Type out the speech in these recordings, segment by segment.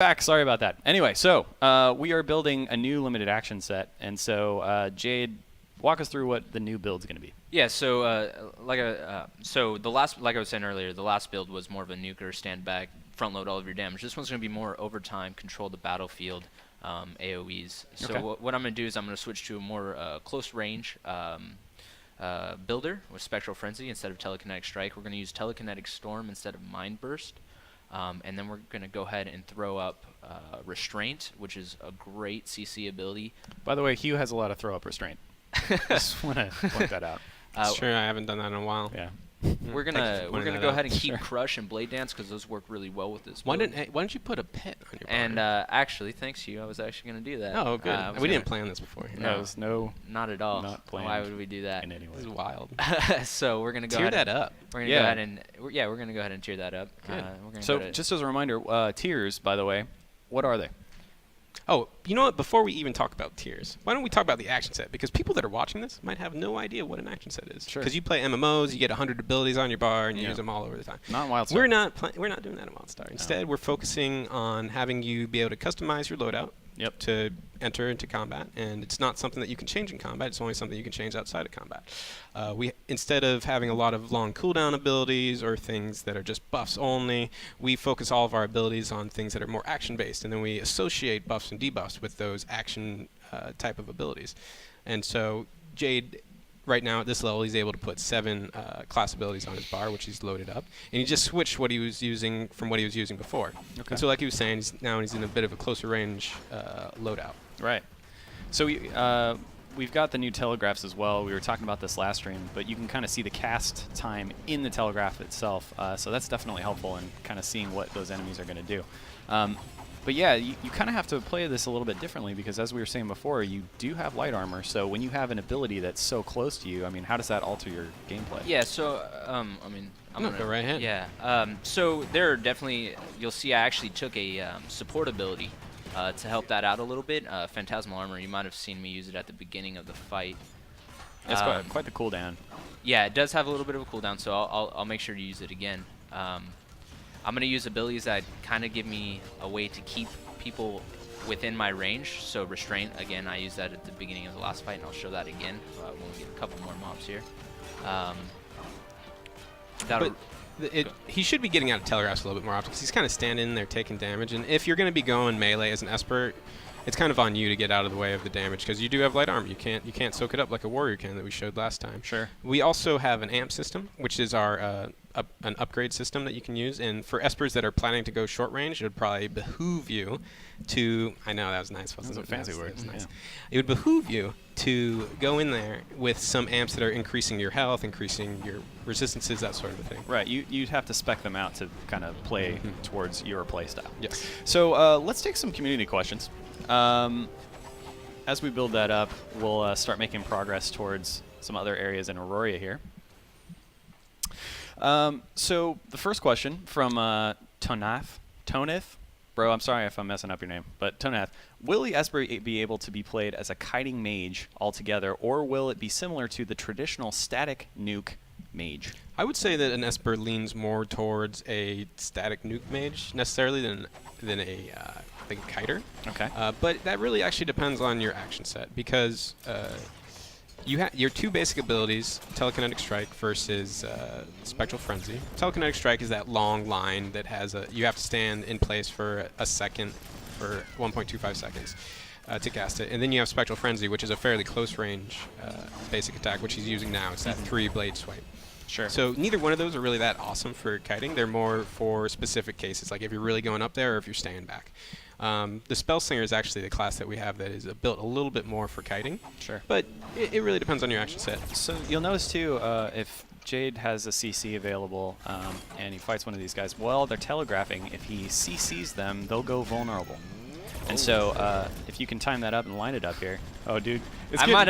back. Sorry about that. Anyway, so we are building a new limited action set, and so Jade, walk us through what the new build's going to be. Yeah, so like I was saying earlier, the last build was more of a nuker, stand back, front load all of your damage. This one's going to be more overtime, control the battlefield, AoEs. So Okay. what I'm going to do is I'm going to switch to a more close range builder with Spectral Frenzy instead of Telekinetic Strike. We're going to use Telekinetic Storm instead of Mind Burst. And then we're going to go ahead and throw up Restraint, which is a great CC ability. By the way, Hugh has a lot of throw-up restraint. Just want to point that out. Sure, I haven't done that in a while. Yeah. We're gonna go ahead and keep Crush and Blade Dance because those work really well with this. Why build. didn't you put a pet on your And bar? actually, thanks to you, I was actually gonna do that. Oh, good. We didn't plan this before. No, not at all. Not planned. Why would we do that? in any way. This is wild. So we're gonna go Tear ahead that up. We're gonna Yeah. go ahead and we're gonna go ahead and tear that up. Good. We're gonna So go to just as a reminder, tiers, by the way, what are they? Oh, you know what? Before we even talk about tiers, why don't we talk about the action set? Because people that are watching this might have no idea what an action set is. Sure. Because you play MMOs, you get 100 abilities on your bar, and you Yeah. use them all over the time. Not WildStar. We're not doing that in WildStar. Instead, we're focusing on having you be able to customize your loadout Yep. to enter into combat, and it's not something that you can change in combat. It's only something you can change outside of combat. We instead of having a lot of long cooldown abilities or things that are just buffs only, we focus all of our abilities on things that are more action-based, and then we associate buffs and debuffs with those action type of abilities. And so Jade, right now at this level, he's able to put 7 class abilities on his bar, which he's loaded up, and he just switched what he was using from what he was using before. Okay. And so, like he was saying, now he's in a bit of a closer range loadout. Right. So we've got the new telegraphs as well. We were talking about this last stream, but you can kind of see the cast time in the telegraph itself. So that's definitely helpful in kind of seeing what those enemies are going to do. But yeah, you kind of have to play this a little bit differently because, as we were saying before, you do have light armor. So when you have an ability that's so close to you, I mean, how does that alter your gameplay? Yeah, so I mean, I'm gonna go right ahead. Yeah. So there are definitely, you'll see I actually took a support ability to help that out a little bit. Phantasmal Armor. You might have seen me use it at the beginning of the fight. It's quite the cooldown. Yeah, it does have a little bit of a cooldown, so I'll make sure to use it again. I'm going to use abilities that kind of give me a way to keep people within my range. So Restraint, again, I used that at the beginning of the last fight, and I'll show that again when we get a couple more mobs here. He should be getting out of telegraphs a little bit more often because he's kind of standing there taking damage. And if you're going to be going melee as an Esper, it's kind of on you to get out of the way of the damage because you do have light armor. You can't soak it up like a warrior can that we showed last time. Sure. We also have an amp system, which is our an upgrade system that you can use. And for Espers that are planning to go short range, it would probably behoove you to. I know that was nice. Wasn't That's a fancy word. Nice. Yeah. It would behoove you to go in there with some amps that are increasing your health, increasing your resistances, that sort of thing. Right. You'd have to spec them out to kind of play towards your play style. Yes. So let's take some community questions. As we build that up, we'll start making progress towards some other areas in Aurora here. So the first question from Toneth. Bro, I'm sorry if I'm messing up your name, but Toneth. Will the Esper be able to be played as a kiting mage altogether, or will it be similar to the traditional static nuke mage? I would say that an Esper leans more towards a static nuke mage necessarily than a kiter. Okay. But that really actually depends on your action set because you have your 2 basic abilities, Telekinetic Strike versus Spectral Frenzy. Telekinetic Strike is that long line that has you have to stand in place for a second, for 1.25 seconds to cast it. And then you have Spectral Frenzy, which is a fairly close range basic attack, which he's using now. It's that 3-blade swipe. Sure. So neither one of those are really that awesome for kiting. They're more for specific cases, like if you're really going up there or if you're staying back. The Spell Slinger is actually the class that we have that is built a little bit more for kiting. Sure. But it really depends on your action set. So you'll notice too, if Jade has a CC available and he fights one of these guys, while they're telegraphing, if he CCs them, they'll go vulnerable. And so if you can time that up and line it up here. Oh, dude. I might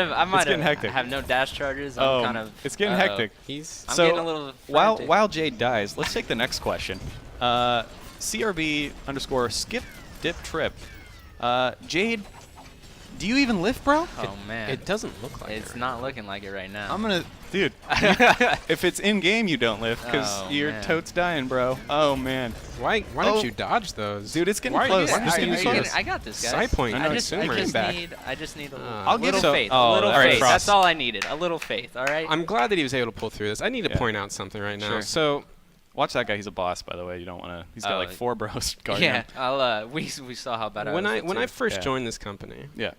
hectic. have no dash charges. I'm kind of. It's getting hectic. I'm so getting a little frantic. while Jade dies, let's take the next question. CRB_skip dip trip. Jade, Do you even lift, bro? Oh man, It doesn't look like it's it. not looking like it right now. I'm gonna, dude. If it's in game, you don't lift because Oh, you're man. totes dying, bro. Oh man, Why Oh. don't you dodge those? dude, it's getting Why are close. you- Yeah, why are you getting I close? got this, guys. Side point. I know, I it's just, I simmering just back. need a little, I'll give little it- faith. oh, a little all right, faith. Frost. That's all I needed. A little faith. All right. I'm glad that he was able to pull through this. I need to Yeah. point out something right now. Sure. So Watch that guy. He's a boss, by the way. You don't want to. He's got Oh, like 4 bros guarding yeah. him. I'll. We saw how bad when I I was. when I first Yeah. joined this company, Yeah,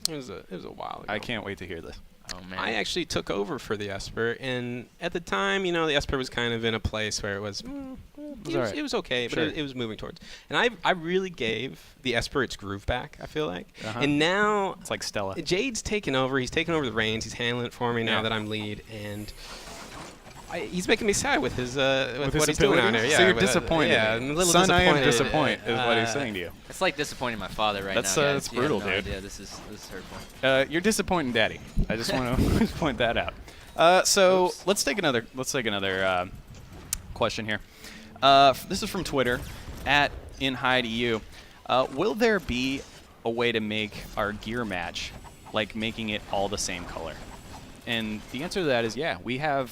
it was a while ago. I can't wait to hear this. Oh man. I actually took over for the Esper, and at the time, the Esper was kind of in a place where it was, alright. it was okay, but Sure. it was moving towards. And I really gave the Esper its groove back, I feel like. Uh-huh. And now It's like Stella. Jade's taken over. He's taken over the reins. He's handling it for me now Yeah. that I'm lead, and he's making me sad with his with his what he's doing out abilities? there. Yeah, So you're with, disappointed. Yeah, I'm a little Son, disappointed. I am disappointed, is what he's Uh, saying to you. It's like disappointing my father right That's, now. Guys. that's You have brutal, no dude. idea. This is hurtful. You're disappointing, Daddy. I just want to point that out. So Oops. let's take another question here. This is from Twitter @InHideEU. Will there be a way to make our gear match, like making it all the same color? And the answer to that is yeah. We have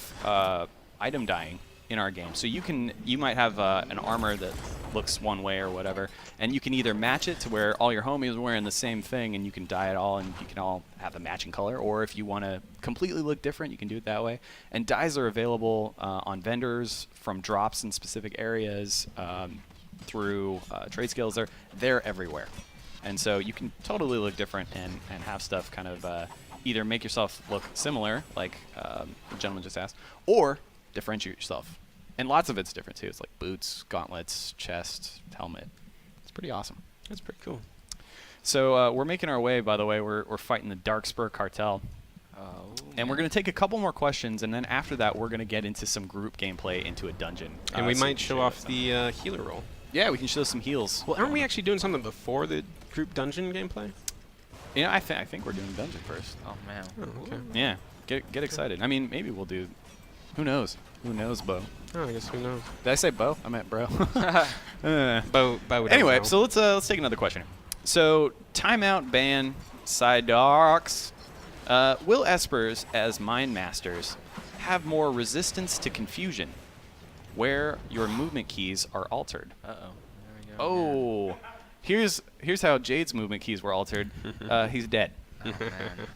item dyeing in our game, so you might have an armor that looks one way or whatever, and you can either match it to where all your homies are wearing the same thing and you can dye it all and you can all have a matching color, or if you want to completely look different, you can do it that way. And dyes are available on vendors, from drops in specific areas, through trade skills. They're everywhere, and so you can totally look different and have stuff kind of either make yourself look similar, like the gentleman just asked, or differentiate yourself. And lots of it's different too. It's like boots, gauntlets, chest, helmet. It's pretty awesome. That's pretty cool. So we're making our way, by the way. We're fighting the Darkspur cartel. Oh. And we're going to take a couple more questions, and then after that, we're going to get into some group gameplay into a dungeon. And we so might can show you off some. the healer roll. Yeah, we can show some heals. Well, aren't we actually doing something before the group dungeon gameplay? Yeah, I think we're doing dungeon first. Oh man. Oh, okay. Yeah, get excited. I mean, maybe we'll do. Who knows? Who knows, Bo? Oh, I guess who knows. Did I say Bo? I meant bro. Bo would Anyway, know. so let's take another question. So timeout ban side docs. Will Espers as mind masters have more resistance to confusion, where your movement keys are altered? Uh oh. There we go. Oh, here's how Jade's movement keys were altered. He's dead. Oh, man.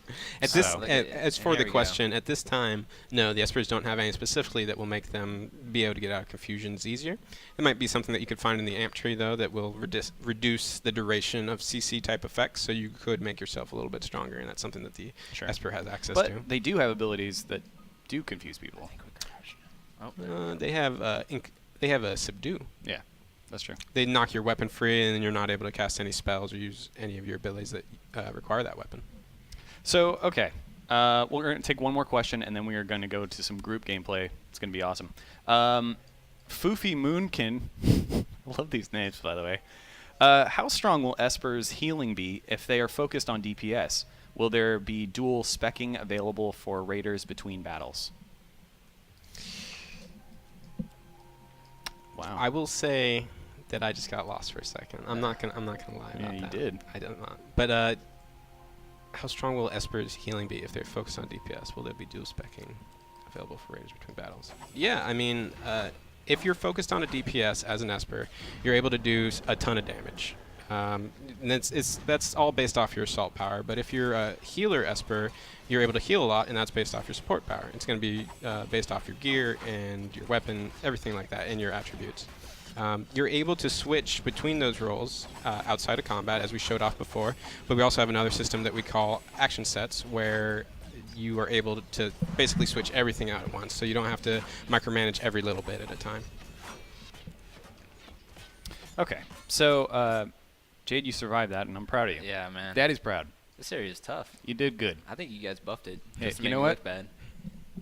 At this, So- as for Here the we go. question, at this time, no, the Espers don't have any specifically that will make them be able to get out of confusions easier. There might be something that you could find in the amp tree, though, that will reduce the duration of CC type effects, so you could make yourself a little bit stronger, and that's something that the Sure. Esper has access But to. they do have abilities that do confuse people. Oh, there. They have a subdue. Yeah, that's true. They knock your weapon free, and then you're not able to cast any spells or use any of your abilities that require that weapon. So, okay. We're going to take one more question, and then we are going to go to some group gameplay. It's going to be awesome. Foofy Moonkin. I love these names, by the way. How strong will Esper's healing be if they are focused on DPS? Will there be dual specking available for raiders between battles? Wow. I will say that I just got lost for a second. I'm not gonna lie Yeah, about you that. did. I did not. But how strong will Esper's healing be if they're focused on DPS? Will there be dual specking available for raiders between battles? Yeah, I mean, if you're focused on a DPS as an Esper, you're able to do a ton of damage. And that's all based off your assault power. But if you're a healer Esper, you're able to heal a lot, and that's based off your support power. It's going to be based off your gear and your weapon, everything like that, and your attributes. You're able to switch between those roles outside of combat, as we showed off before, but we also have another system that we call action sets, where you are able to basically switch everything out at once, so you don't have to micromanage every little bit at a time. Okay. So, Jade, you survived that, and I'm proud of you. Yeah, man. Daddy's proud. This area is tough. You did good. I think you guys buffed it. Hey, just to you make know me what? Look bad.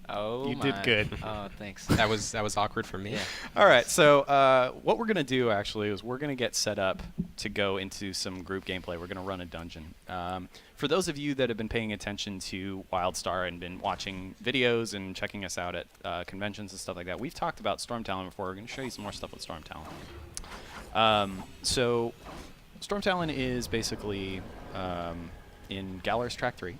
Oh, You my. did good. Oh, thanks. That was awkward for me. Yeah. All right, so what we're going to do, actually, is we're going to get set up to go into some group gameplay. We're going to run a dungeon. For those of you that have been paying attention to WildStar and been watching videos and checking us out at conventions and stuff like that, we've talked about Storm Talon before. We're going to show you some more stuff with Storm Talon. So Storm Talon is basically in Galler's Track 3,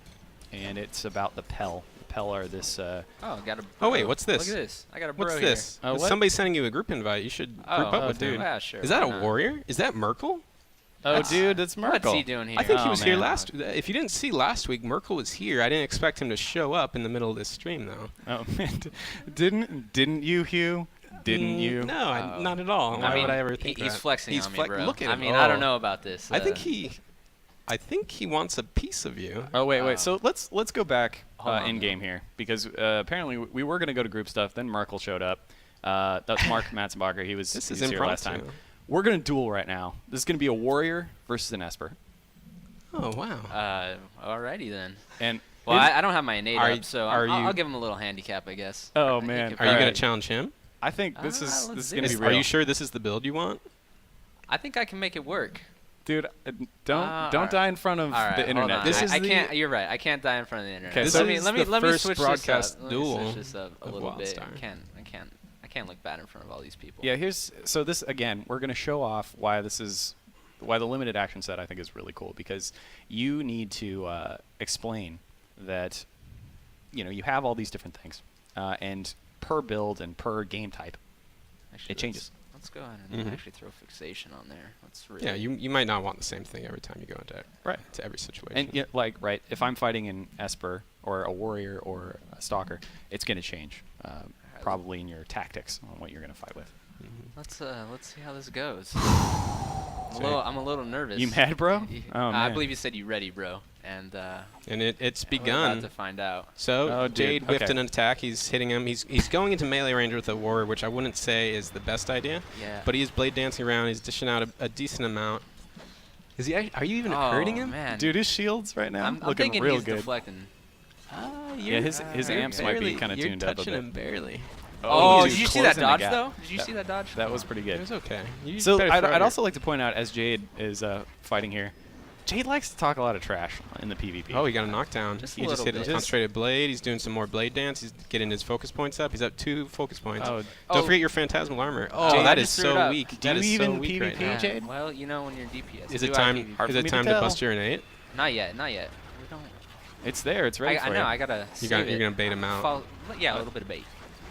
and it's about the Pell. The Pell are this. Oh, got a. Oh wait, what's this? Look at this. I got a bro What's here. this? Oh, Is what? somebody sending you a group invite. You should group up with dude. Yeah, sure. Is that why a not? warrior? Is that Merkel? Oh, dude, that's Merkel. What's he doing here? I think he Oh, was here man. last. If you didn't see last week, Merkel was here. I didn't expect him to show up in the middle of this stream, though. Oh man, didn't you, Hugh? Didn't you? No, not at all. Why would I ever think he's that? flexing on me, bro. Look at I him. mean, I don't Oh. know about this. I think he wants a piece of you. Oh wait. So let's go back Hold on, in game here, because apparently we were gonna go to group stuff. Then Merkel showed up. That's Mark Matzenbacher. He was This he is was here last time. impromptu. We're gonna duel right now. This is gonna be a warrior versus an Esper. Oh wow. Alrighty then. And Well, I don't have my innate Are up, y- so are I'll you- give him a little handicap, I guess. Oh, I think man. if Are you All gonna right. challenge him? I think this let's is do gonna it. be Are real. you sure this is the build you want? I think I can make it work. Dude? Don't alright. die in front of All right, the internet. hold on. This is I the- can't. You're right. I can't die in front of the internet. Okay, This so is let the me first switch broadcast this up. duel Let me switch this up a of little bit. WildStar. I can't look bad in front of all these people. Yeah, so this again, we're gonna show off why the limited action set I think is really cool, because you need to explain that you have all these different things, and per build and per game type, Actually, it changes. Let's go ahead and Mhm. actually throw fixation on there. Let's really. Yeah, you might not want the same thing every time you go into Right. to every situation. And yeah, right, if I'm fighting an Esper or a warrior or a stalker, it's gonna change, probably in your tactics on what you're gonna fight with. Let's see how this goes. I'm a little nervous. You mad, bro? Oh, I man. believe you said you ready, bro. And it's we're about begun. to find out. So Oh, dude, Jade whiffed okay. an attack. He's hitting him. He's going into melee range with a warrior, which I wouldn't say is the best idea. Yeah. But he's blade dancing around. He's dishing out a decent amount. Is he? Are you even Oh, hurting him? man. Dude, his shields right now I'm looking thinking real he's good. deflecting. Yeah, his you're amps might be barely- kind of you're tuned up a touching bit. him barely. Oh, dude, did you see that closing the dodge gap. though? Did you see that dodge? That was pretty It good. was okay. You So better I'd throw it. also like to point out, as Jade is fighting here, Jade likes to talk a lot of trash in the PvP. Oh, he got a knockdown. Just a He just little hit a bit. concentrated blade. He's doing some more blade dance. He's getting his focus points up. He's up 2 focus points. Oh, Don't Oh. forget your phantasmal armor. Oh, Jade, that I is just threw it so up. weak. Do That you is even so weak right PvP, now. Yeah, Jade? well, when you're DPS. Is do it I time? PvP. Hard Is for it me to time to tell. bust your innate? Not yet. We don't. it's there. It's ready I for know. you. I gotta. You're save gonna it. bait him out. Yeah, a little bit of bait.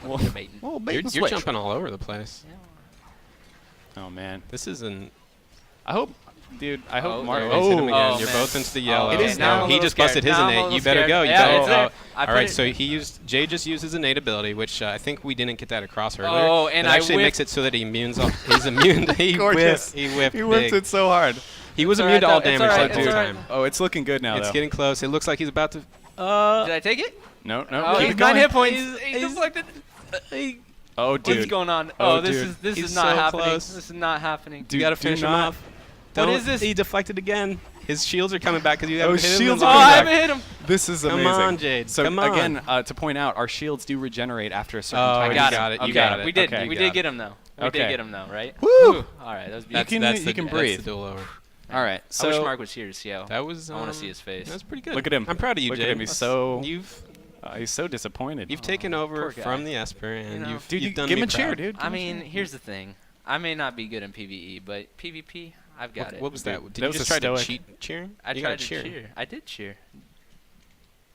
A Well, little bit of baiting. well, bait You're, and you're switch. jumping all over the place. Yeah. Oh man, This is an. I hope, dude. I hope Oh, Mark. there Oh, he's hit him again. Oh, You're man. both into the Oh, yellow. it is now. No, I'm a he little just busted scared. his Now I'm a innate. little You better scared. go. You Yeah, better. it's there. I All put right. it- So Jay just used his innate ability, which I think we didn't get that across earlier. Oh, and that I actually makes whiffed. it so that he immunes. He's immune. He Gorgeous. whiffed. He whiffed. He whipped big. it so hard. He was It's immune to all alright, though. It's damage alright, that it's whole alright. time. Oh, it's looking good now. It's though. getting close. It looks like he's about to. Did I take it? No. Oh, keep he's it 9 going. hit points. He deflected. Oh, dude. What's going on? Oh, Oh, this dude. is this He's is not so happening. close. This is not happening. Dude, You gotta do finish him not- off. What Don't- is this? He deflected again. His shields are coming back because you Oh, haven't hit him. shields in Oh, are the- coming I back. haven't hit him. This is Come amazing. on, Jade. So Come on. again, to point out, our shields do regenerate after a certain Oh, time. you got got him. it. You Okay, got it. We did. Okay. We You did got get him though. We Okay. did get him though, right? Woo! All right, that was You beautiful. can- That's you the- can that's breathe. the duel over. All right. So I wish Mark was here to see how. That was. I want to see his face. That's pretty good. Look at him. I'm proud of you, Look Jade. at him. He's so. You've He's so disappointed. taken over poor guy. from the Esper, and You know. you've Dude, you've done give me him a cheer, proud. dude. I mean, here's the thing. I may not be good in PvE, but PvP, I've got it. What was that? Dude, Did that you was just a try to stoic- cheat cheering? I You tried gotta to cheer. I did cheer.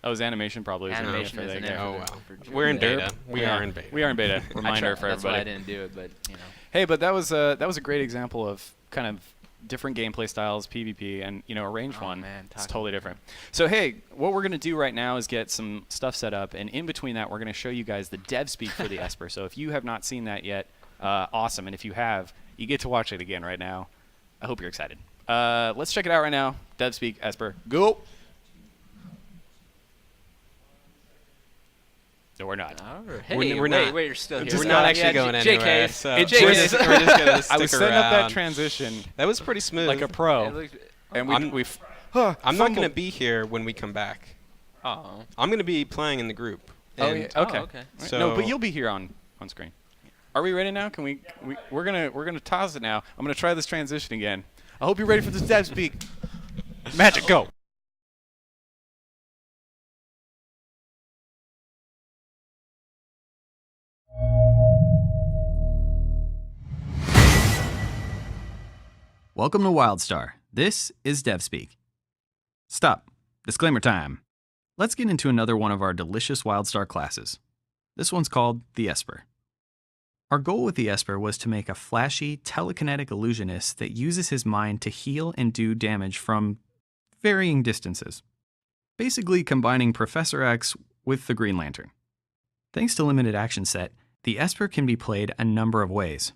Oh, his animation probably isn't Animation there for isn't that there. guy. Oh, for- well. for We're in cheering. beta. We Yeah. are in beta. We are in beta. I Reminder tried. for That's why I everybody. didn't do it, but you know. Hey, but that was a great example of kind of different gameplay styles, PvP, and a ranged Oh, one. man, It's talk totally about different. So hey, what we're gonna do right now is get some stuff set up, and in between that, we're gonna show you guys the dev speak for the Esper. So if you have not seen that yet, awesome. And if you have, you get to watch it again right now. I hope you're excited. Let's check it out right now. Dev speak Esper. Go. No, we're not. All right. Hey, We're wait, not. wait, you're still here. Just We're not got- actually yeah, going JK. anywhere. So It we're just- just gonna stick I was setting up that around. transition That was pretty smooth. like a pro, It looks- and I'm- we I'm not fumbled. going to be here when we come back. Oh. I'm going to be playing in the group. Oh, And yeah. Okay. Oh, okay. So no, but So- you'll be here on screen. Are we ready now? Can we're gonna toss it now. I'm gonna try this transition again. I hope you're ready for this dev speak. Magic, go. Welcome to WildStar. This is DevSpeak. Stop. Disclaimer time. Let's get into another one of our delicious WildStar classes. This one's called the Esper. Our goal with the Esper was to make a flashy, telekinetic illusionist that uses his mind to heal and do damage from varying distances. Basically combining Professor X with the Green Lantern. Thanks to limited action set, the Esper can be played a number of ways.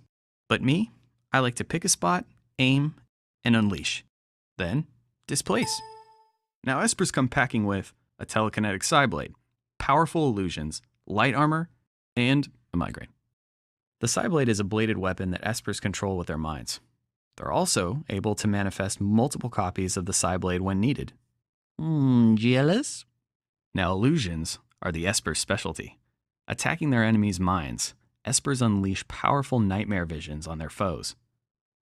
But me, I like to pick a spot, aim, and unleash. Then, displace. Now Espers come packing with a telekinetic Psyblade, powerful illusions, light armor, and a migraine. The Psyblade is a bladed weapon that Espers control with their minds. They're also able to manifest multiple copies of the Psyblade when needed. Jealous? Now illusions are the Esper's specialty. Attacking their enemies' minds, Espers unleash powerful nightmare visions on their foes,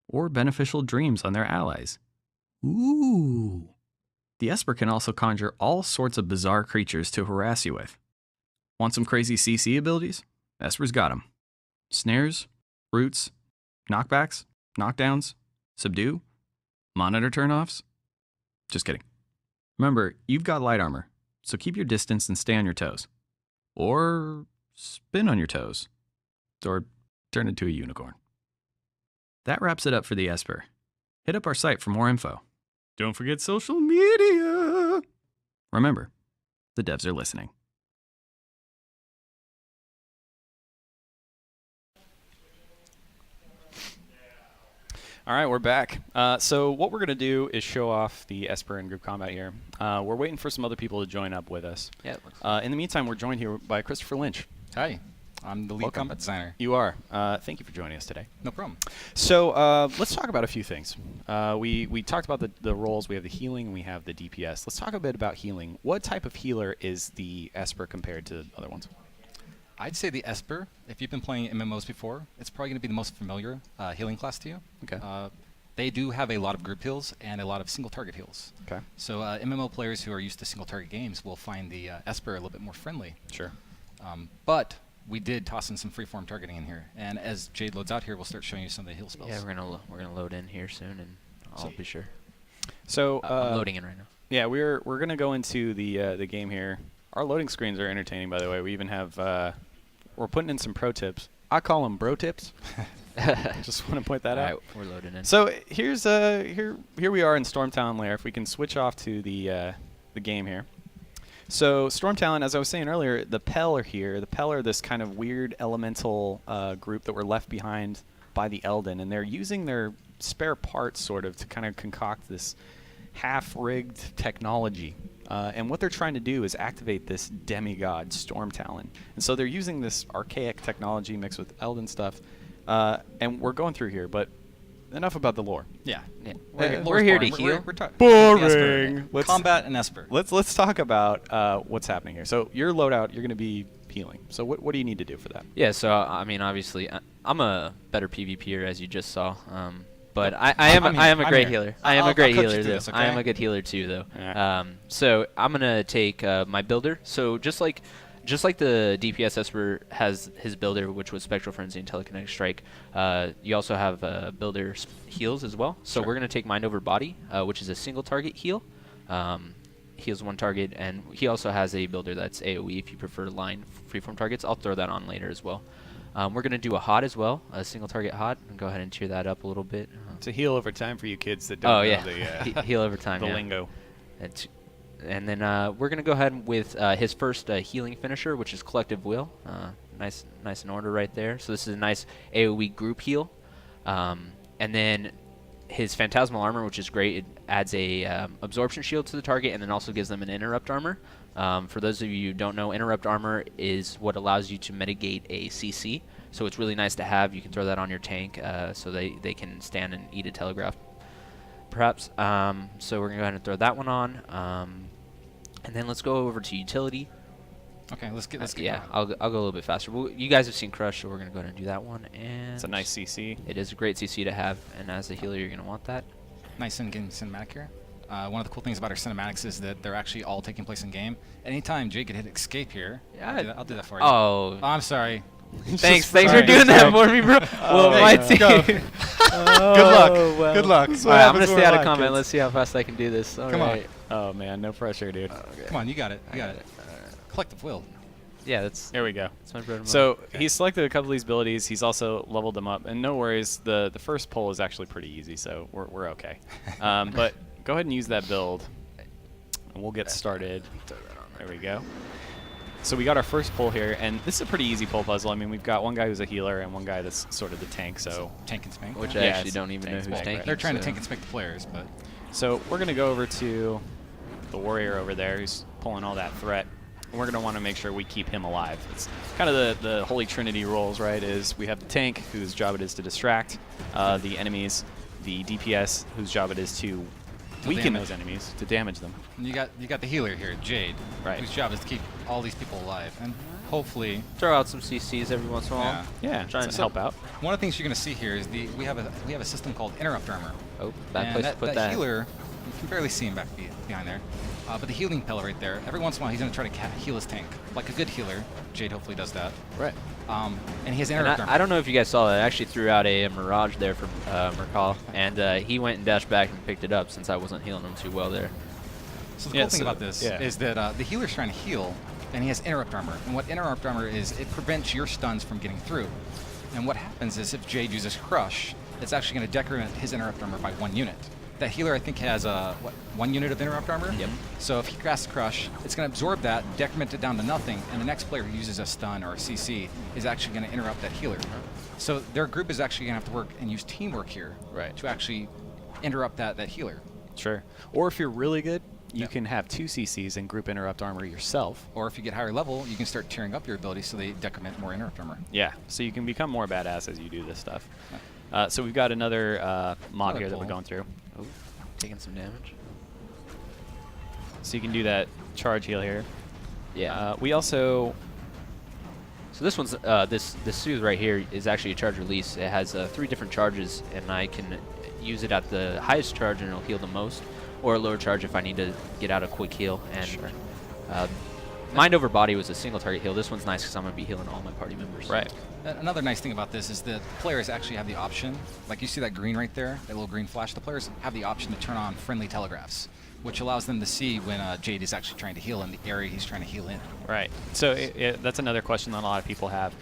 or beneficial dreams on their allies. Ooh. The Esper can also conjure all sorts of bizarre creatures to harass you with. Want some crazy CC abilities? Esper's got them. Snares, roots, knockbacks, knockdowns, subdue, monitor turnoffs. Just kidding. Remember, you've got light armor, so keep your distance and stay on your toes. Or spin on your toes. Or turn into a unicorn. That wraps it up for the Esper. Hit up our site for more info. Don't forget social media. Remember, the devs are listening. All right, we're back. So what we're going to do is show off the Esper in group combat here. We're waiting for some other people to join up with us. Yeah. In the meantime, we're joined here by Christopher Lynch. Hi, I'm the lead combat designer. You are. Thank you for joining us today. No problem. So let's talk about a few things. We talked about the roles. We have the healing and we have the DPS. Let's talk a bit about healing. What type of healer is the Esper compared to other ones? I'd say the Esper, if you've been playing MMOs before, it's probably going to be the most familiar healing class to you. Okay. They do have a lot of group heals and a lot of single target heals. Okay. So MMO players who are used to single target games will find the Esper a little bit more friendly. Sure. But we did toss in some freeform targeting in here, and as Jade loads out here, we'll start showing you some of the heal spells. Yeah, we're gonna load in here soon, and I'll be sure. So I'm loading in right now. Yeah, we're gonna go into the game here. Our loading screens are entertaining, by the way. We even have we're putting in some pro tips. I call them bro tips. Just want to point that out. All right, we're loading in. So here's here we are in Stormtown Lair. If we can switch off to the game here. So Stormtown, as I was saying earlier, the Pell are here. The Pell are this kind of weird elemental group that were left behind by the Elden, and they're using their spare parts sort of to kind of concoct this half-rigged technology. And what they're trying to do is activate this demigod, Stormtalon. And so they're using this archaic technology mixed with Elden stuff. And we're going through here, but enough about the lore. Yeah. We're here to heal. We're Boring. Combat and Esper. Let's talk about what's happening here. So your loadout, you're going to be healing. So what do you need to do for that? Yeah, so I mean, obviously, I'm a better PvPer, as you just saw. But I am a great healer. I am a great healer, though. I am a good healer too, though. Yeah. So I'm gonna take my builder. So just like the DPS Esper has his builder, which was Spectral Frenzy and Telekinetic Strike, you also have builder heals as well. So we're gonna take Mind Over Body, which is a single target heal. Heals one target, and he also has a builder that's AoE if you prefer line freeform targets. I'll throw that on later as well. We're going to do a HOT as well, a single target HOT, and go ahead and cheer that up a little bit. It's a heal over time for you kids that don't know the heal over time, the lingo. And then we're going to go ahead with his first healing finisher, which is Collective Will. Nice in order right there. So this is a nice AoE group heal. And then his Phantasmal Armor, which is great. It adds a absorption shield to the target and then also gives them an interrupt armor. For those of you who don't know, interrupt armor is what allows you to mitigate a CC. So it's really nice to have. You can throw that on your tank so they can stand and eat a telegraph, perhaps. So we're going to go ahead and throw that one on. And then let's go over to utility. Okay, let's get yeah, I'll go a little bit faster. You guys have seen Crush, so we're going to go ahead and do that one. And it's a nice CC. It is a great CC to have, and as a healer, you're going to want that. Nice and getting cinematic here. One of the cool things about our cinematics is that they're actually all taking place in game. Anytime Jake could hit escape here, Yeah, I'll do that for you. Oh, I'm sorry. Thanks for Sorry. doing that for me, bro. Well, my hey, team. go. Good luck. Well. Good luck. All right, I'm gonna stay out of comment. Let's see how fast I can do this. All Come on. right. Oh man, no pressure, dude. Come on, you got it. You got it. Collective will. Yeah, that's There we go. my bread and So butter. he's selected a couple of these abilities. He's also leveled them up, and no worries. The first poll is actually pretty easy, so we're okay. But go ahead and use that build, and we'll get started. There we go. So we got our first pull here, and this is a pretty easy pull puzzle. I mean, we've got one guy who's a healer and one guy that's sort of the tank. So Tank and spank. Which Yeah, I actually it's don't even know tank who's spec, tanking. right. They're trying to so- tank and spank the players, but we're gonna go over to the warrior over there who's pulling all that threat. And we're gonna want to make sure we keep him alive. It's kind of the holy trinity rules, right? Is we have the tank whose job it is to distract the enemies, the DPS whose job it is to weaken damage. those enemies, to damage them. and you got the healer here, Jade, Right. whose job is to keep all these people alive, and hopefully, Throw out some CCs every once in a while. yeah. Yeah, Trying to to- help out. One of the things you're going to see here is we have a system called interrupt armor. Oh, bad And place that, to put that that. healer, you can barely see him behind there, but the healing pillar right there. Every once in a while, he's going to try to heal his tank, like a good healer. Jade hopefully does that. Right. And he has And interrupt armor. I don't know if you guys saw that. I actually threw out a Mirage there for Mercal, and he went and dashed back and picked it up since I wasn't healing him too well there. So the Yeah, cool thing so- about this yeah. is that the healer's trying to heal, and he has interrupt armor. And what interrupt armor is, it prevents your stuns from getting through. And what happens is if Jade uses Crush, it's actually going to decrement his interrupt armor by 1 unit. That healer, I think, has 1 unit of interrupt armor. Yep. So if he casts Crush, it's going to absorb that, decrement it down to nothing, and the next player who uses a stun or a CC is actually going to interrupt that healer. So their group is actually going to have to work and use teamwork here Right. to actually interrupt that healer. Sure. Or if you're really good, you Yeah. can have 2 CCs and group interrupt armor yourself. Or if you get higher level, you can start tearing up your abilities so they decrement more interrupt armor. Yeah, so you can become more badass as you do this stuff. So we've got another mob Another here that we're pull. going through. Oh, taking some damage. So you can do that charge heal here. Yeah. We also, So this one's this soothe right here is actually a charge release. It has 3 different charges, and I can use it at the highest charge and it'll heal the most, or a lower charge if I need to get out a quick heal. And Mind over Body was a single target heal. This one's nice because I'm going to be healing all my party members. right. Another nice thing about this is that players actually have the option, like you see that green right there, that little green flash, the players have the option to turn on friendly telegraphs, which allows them to see when Jade is actually trying to heal in the area he's trying to heal in. Right. So that's another question that a lot of people have.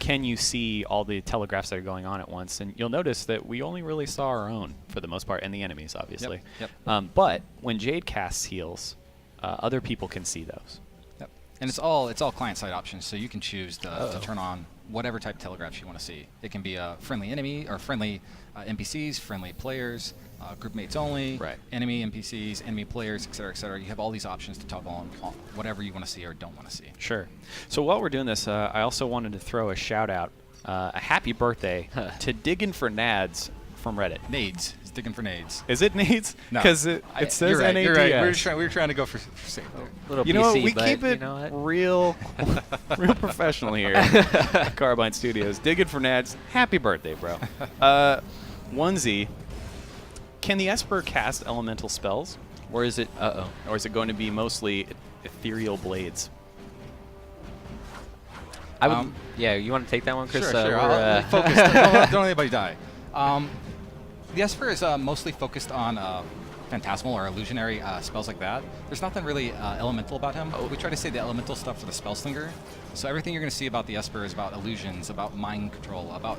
Can you see all the telegraphs that are going on at once? And you'll notice that we only really saw our own for the most part, and the enemies, obviously. Yep. But when Jade casts heals, other people can see those. Yep. And it's all client-side options, so you can choose to turn on whatever type of telegraphs you want to see. It can be a friendly enemy or friendly NPCs, friendly players, group mates only, Right. enemy NPCs, enemy players, etc., etc. You have all these options to toggle on whatever you want to see or don't want to see. Sure. So while we're doing this, I also wanted to throw a shout out, a happy birthday to Diggin' for Nads from Reddit. Nades. He's digging for nades. Is it Nades? No. Because it says you're right, NADS. you're right. We were trying to go for safe there. Little You know what? PC, We but keep it you know what? real professional here at Carbine Studios. Digging for Nads. Happy birthday, bro. Onesie. Can the Esper cast elemental spells, or is it going to be mostly ethereal blades? I would. Yeah, you want to take that one, Chris? Sure. We're, I'll focus. Don't let anybody die. The Esper is mostly focused on phantasmal or illusionary spells like that. There's nothing really elemental about him. We try to say the elemental stuff for the Spellslinger. So everything you're going to see about the Esper is about illusions, about mind control, about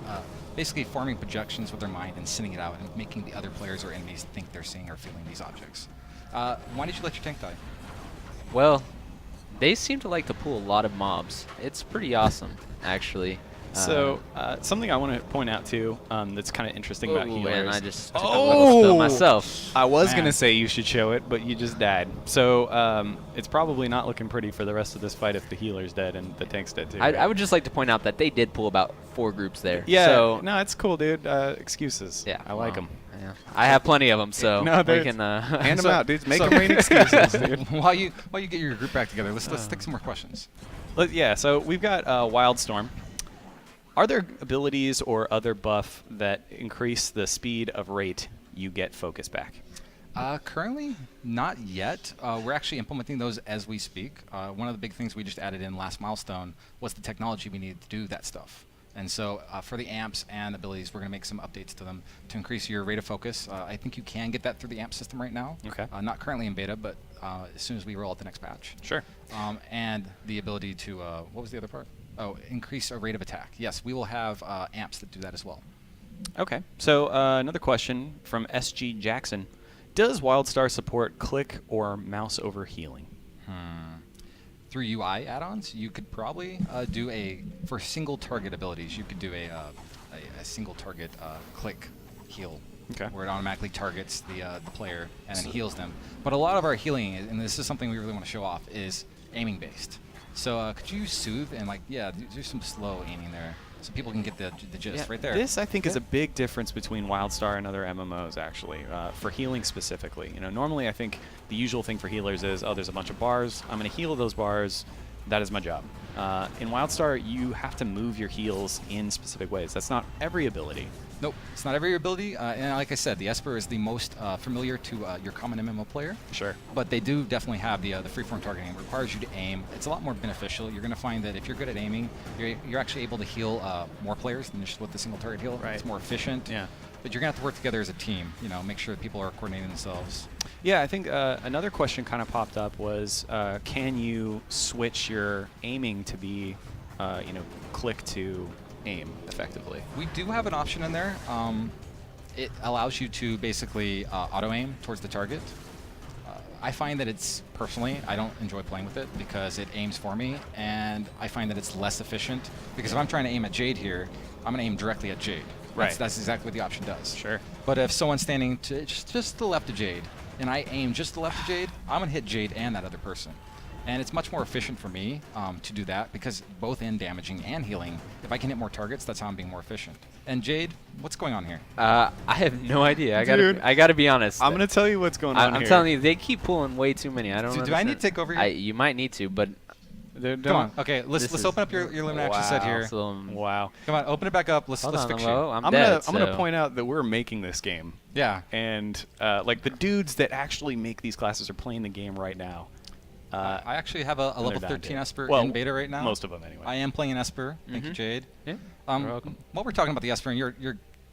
basically forming projections with their mind and sending it out and making the other players or enemies think they're seeing or feeling these objects. Why did you let your tank die? Well, they seem to like to pull a lot of mobs. It's pretty awesome, actually. So something I want to point out too, that's kind of interesting about Ooh, healers. and I just took a little spill Oh! myself. I was Man. gonna say you should show it, but you just died. So it's probably not looking pretty for the rest of this fight if the healer's dead and the tank's dead too. I would just like to point out that they did pull about 4 groups there. Yeah. So, No, it's cool, dude. Excuses. yeah, I like well, them. Yeah. I have plenty of them, so No, we they're- can Hand them So- out, dude. Make so- them rain excuses, dude. while you get your group back together, let's take some more questions. Yeah. So we've got Wildstorm. Are there abilities or other buff that increase the speed of rate you get focus back? Currently, not yet. We're actually implementing those as we speak. One of the big things we just added in last milestone was the technology we needed to do that stuff. And so for the amps and abilities, we're going to make some updates to them to increase your rate of focus. I think you can get that through the amp system right now. Okay. Not currently in beta, but as soon as we roll out the next patch. Sure. And the ability to, what was the other part? Oh, increase our rate of attack. Yes, we will have amps that do that as well. Okay. So another question from SG Jackson. Does WildStar support click or mouse over healing? Through UI add-ons, you could probably do for single target abilities, you could do a single target click heal. Okay. Where it automatically targets the player and then heals them. But a lot of our healing, and this is something we really want to show off, is aiming based. So could you soothe and do some slow aiming there so people can get the gist right there? This, I think, is a big difference between WildStar and other MMOs, actually, for healing specifically. Normally I think the usual thing for healers is, oh, there's a bunch of bars. I'm going to heal those bars. That is my job. In WildStar, you have to move your heals in specific ways. That's not every ability. Nope, it's not every ability. And like I said, the Esper is the most familiar to your common MMO player. Sure. But they do definitely have the freeform targeting. It requires you to aim. It's a lot more beneficial. You're going to find that if you're good at aiming, you're actually able to heal more players than just with the single target heal. Right. It's more efficient. Yeah. But you're going to have to work together as a team, make sure that people are coordinating themselves. Yeah, I think another question kind of popped up was, can you switch your aiming to be, click to aim effectively? We do have an option in there. It allows you to basically auto-aim towards the target. I find that personally, I don't enjoy playing with it because it aims for me, and I find that it's less efficient because if I'm trying to aim at Jade here, I'm going to aim directly at Jade. Right. That's exactly what the option does. Sure. But if someone's standing to just to the left of Jade, and I aim just to the left of Jade, I'm going to hit Jade and that other person. And it's much more efficient for me to do that because both in damaging and healing, if I can hit more targets, that's how I'm being more efficient. And Jade, what's going on here? I have no idea. Dude, I gotta be honest. I'm going to tell you what's going on I'm here. telling you, they keep pulling way too many. I don't Do I understand. need to take over here? You might need to, but Come on. Okay, let's open up your limit action set here. Wow. Come on, open it back up. Let's Hold on, fix well, you. I'm I'm dead. gonna point out that we're making this game, Yeah. and the dudes that actually make these classes are playing the game right now. I actually have a level they're not 13 dead. Esper Well, in beta right now. most of them anyway. I am playing an Esper. Thank you, Jade. Yeah. You're welcome. While we're talking about the Esper, and you're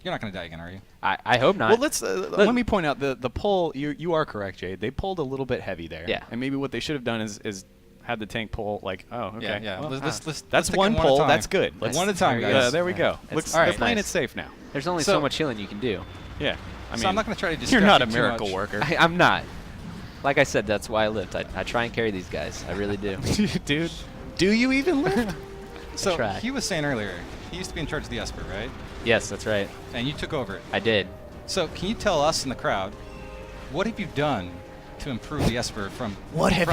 not going to die again, are you? I hope not. Well, let me point out the pull. You are correct, Jade. They pulled a little bit heavy there. Yeah. And maybe what they should have done is had the tank pull like, oh, okay. Yeah. Well, Let's that's take it one at a pull. time. That's good. One at a time, guys. There we go. That's- They're all right, playing nice. it safe now. There's only So- so much healing you can do. Yeah. I mean, So I'm not going to try to distract you're not a you too miracle much. worker. I'm not. Like I said, that's why I lift. I try and carry these guys. I really do. Dude, do you even lift? So try. he was saying earlier, he used to be in charge of the Esper, right? Yes, that's right. And you took over it. I did. So can you tell us in the crowd, what have you done to improve the Esper from... What have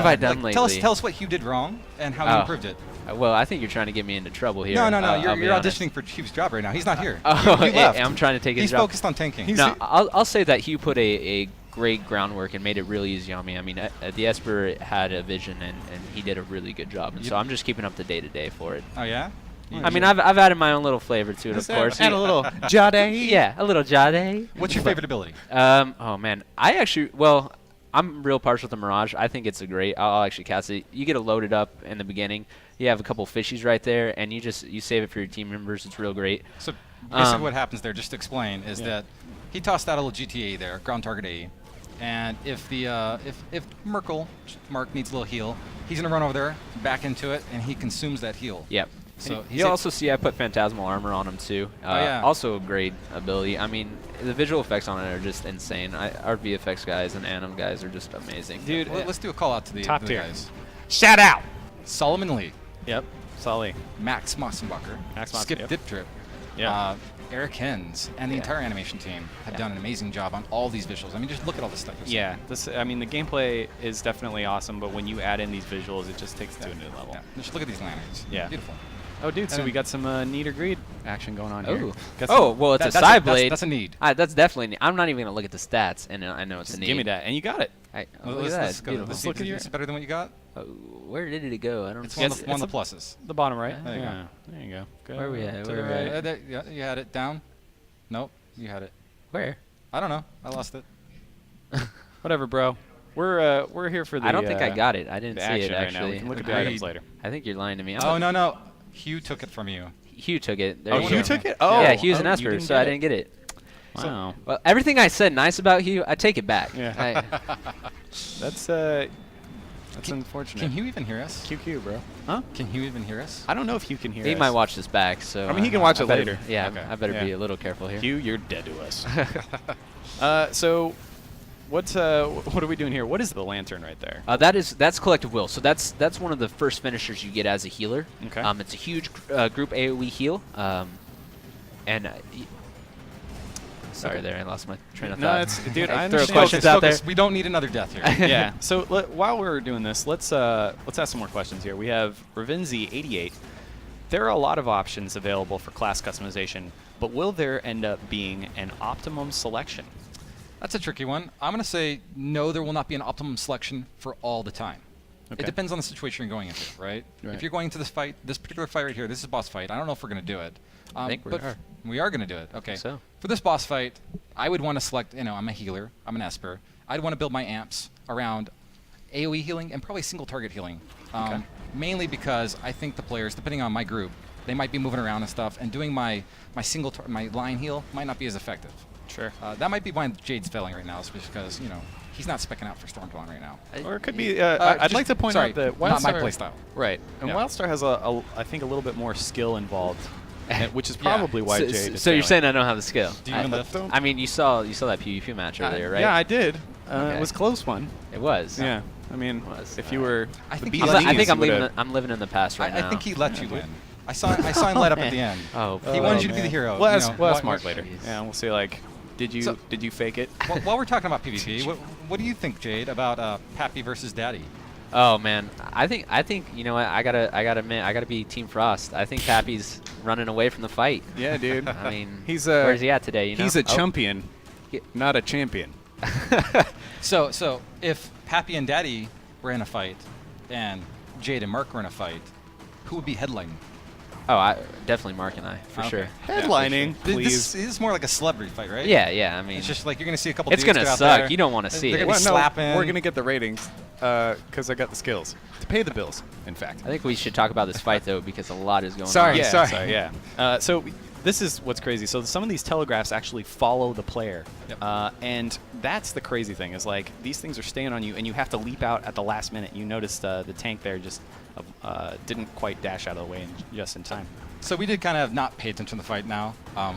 I done lately? Tell us what Hugh did wrong and how you improved it. Well, I think you're trying to get me into trouble here. No. I'll be You're honest. auditioning for Hugh's job right now. He's not here. Oh, You left. I'm trying to take his He's job. focused on tanking. No, I'll say that Hugh put a great groundwork and made it really easy on me. I mean, the Esper had a vision, and he did a really good job. And so I'm just keeping up the day-to-day for it. Oh, yeah? I mean, I've added my own little flavor to it, of course. Add a little jade. Yeah, a little jade. What's your favorite ability? Oh, man. I'm real partial to Mirage. I think it's a great. I'll actually cast it. You get it loaded up in the beginning. You have a couple fishies right there, and you save it for your team members. It's real great. So basically what happens there, just to explain, is that he tossed out a little GTAE there, ground target AE. And if Mark needs a little heal, he's going to run over there, back into it, and he consumes that heal. Yep. So you also see I put Phantasmal Armor on him too. yeah. Also a great ability. I mean, the visual effects on it are just insane. Our VFX guys and Anim guys are just amazing. Dude, Let's do a call out to the top the tier. guys. Shout out. Solomon Lee, Yep. Sully. Max Mossenbacher, Max Mossen, Skip yep. Dip Trip, Yeah. Eric Hens, and the entire animation team have done an amazing job on all these visuals. I mean, just look at all this stuff. Yeah. I mean, the gameplay is definitely awesome, but when you add in these visuals, it just takes it to a new level. Yeah. Just look at these lanterns. Yeah. Beautiful. Oh, dude, so And we got some need or greed action going on here. Oh. Got some- Well, it's a That's side blade. That's a need. That's definitely. I'm not even gonna look at the stats, and I know it's just a need. give me that, and you got it. Look at that. Let's It's go. beautiful. Let's see Look if at your- it's better than what you got. Where did it go? I don't. It's see one Yes, of the it's pluses. The bottom right. There you go. Yeah. There you go. Go Where are we at? to Where the are we right. at? You had it down. Nope, you had it. Where? I don't know. I lost it. Whatever, bro. We're here for the. I don't think I got it. I didn't the see action it right actually. now. We can look at the Agreed. items later. I think you're lying to me. Oh, no. Hugh took it from you. Hugh took it. There Oh, you Hugh go. took it. Oh, yeah, Hugh's an you Esper, didn't so get I it. didn't get it. Wow. Well, everything I said nice about Hugh, I take it back. Yeah. That's unfortunate. Can Hugh even hear us? QQ, bro. Huh? Can Hugh even hear us? I don't know if Hugh can hear He us. might watch this back, so. I mean, he can watch I it better- later. Yeah, Okay. I better Yeah. be a little careful here. Hugh, you're dead to us. So, what are we doing here? What is the lantern right there? That's collective will. So that's one of the first finishers you get as a healer. Okay. It's a huge group AOE heal. Sorry, there I lost my train of No, thought. it's dude. I Throw understand. questions out there. Focus. We don't need another death here. Yeah. So while we're doing this, let's ask some more questions here. We have Ravinzi88. There are a lot of options available for class customization, but will there end up being an optimum selection? That's a tricky one. I'm going to say no, there will not be an optimum selection for all the time. Okay. It depends on the situation you're going into, right? Right. If you're going into this fight, this particular fight right here, this is a boss fight. I don't know if we're going to do it. I think we but are. We are going to do it. Okay. So. For this boss fight, I would want to select, I'm a healer. I'm an Esper. I'd want to build my amps around AoE healing and probably single target healing. Okay. Mainly because I think the players, depending on my group, they might be moving around and stuff, and doing my my line heal might not be as effective. Sure. That might be why Jade's failing right now, is because he's not specking out for Stormdawn right now. Or it could be. I'd Just- like to point sorry, out that not my WildStar- playstyle. Right. And Yeah. WildStar has I think a little bit more skill involved, which is Yeah. probably why So, Jade. is so you're failing. saying I don't have the skill? Do you even lift? I mean, you saw that PvP match earlier, right? Yeah, I did. Okay. It was a close one. It was. Yeah. I mean, Was. if you were. I the think beat he of let- the I think knees, I'm you leaving. would've- I'm living in the past right now. I think he let you win. I saw him let up at the end. Oh. He wanted you to be the hero. We'll you ask, know, we'll ask why- Mark later. Jeez. Yeah, we'll see. Like, did you So- fake it? While we're talking about PvP, what do you think, Jade, about Pappy versus Daddy? Oh man, I think you know what? I gotta admit, I gotta be Team Frost. I think Pappy's running away from the fight. Yeah, dude. I mean, He's where's he at today? You know? He's a Oh. champion, He- not a champion. So if Pappy and Daddy were in a fight, and Jade and Mark were in a fight, who would be headlining? Oh, definitely Mark and I for Okay. sure. Headlining, please. This is more like a celebrity fight, right? Yeah. I mean, It's just like you're gonna see a couple. it's dudes gonna get out suck. there. You don't want to see They're it. gonna be slapping. We're gonna get the ratings because I got the skills to pay the bills. In fact. I think we should talk about this fight though because a lot is going Sorry, on. Yeah, yeah. So this is what's crazy. So some of these telegraphs actually follow the player, Yep. and that's the crazy thing is like these things are staying on you, and you have to leap out at the last minute. You noticed the tank there just didn't quite dash out of the way just in time. So we did kind of not pay attention to the fight now